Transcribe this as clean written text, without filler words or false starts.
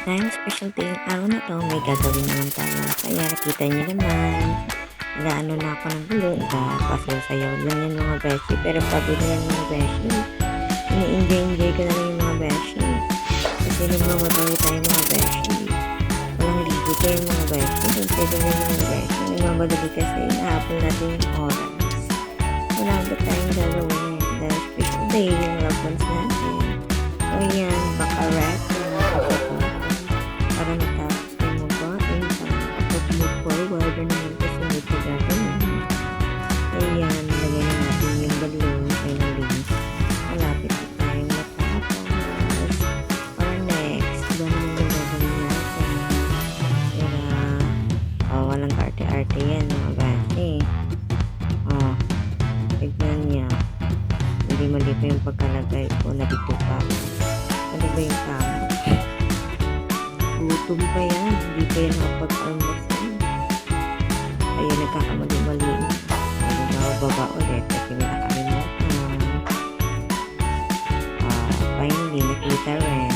Dahil special day yung araw na 'to, may gagawin naman tayo. Kaya kita niyo naman, nag-aano na ako ng gulo, nagpasayaw-sayaw lang yan mga beshi, pero pagod na yan mga beshi. Ini-enjoy ko na lang yung mga beshi. Kasi nagmamadali tayo mga beshi. Walang ligo tayo mga beshi. Pwede na yung mga beshi. Nagmamadali kasi nahapon natin yung oras. Wala ba tayong gagawin dahil special day yung loved ones natin. So yan, baka rest para matapos yung magawain para move forward na naman sa sunod na gagawin. Ayan, nilagay na natin yung balloon finally. Malapit na tayong matapos. Or next, ba naman yung gagawin natin? Kaya, walang arte-arte yan mga bati. Tignan niya. Hindi mali pa yung pagkalagay ko na dito pa. Ano ba yung tama? Gutom pa yan. Hindi pa yan nakapag-almusal. Ayun, nagkakamali-mali na. Ayun, nakababa ulit kasi may nakalimutan. Finally, nakita rin.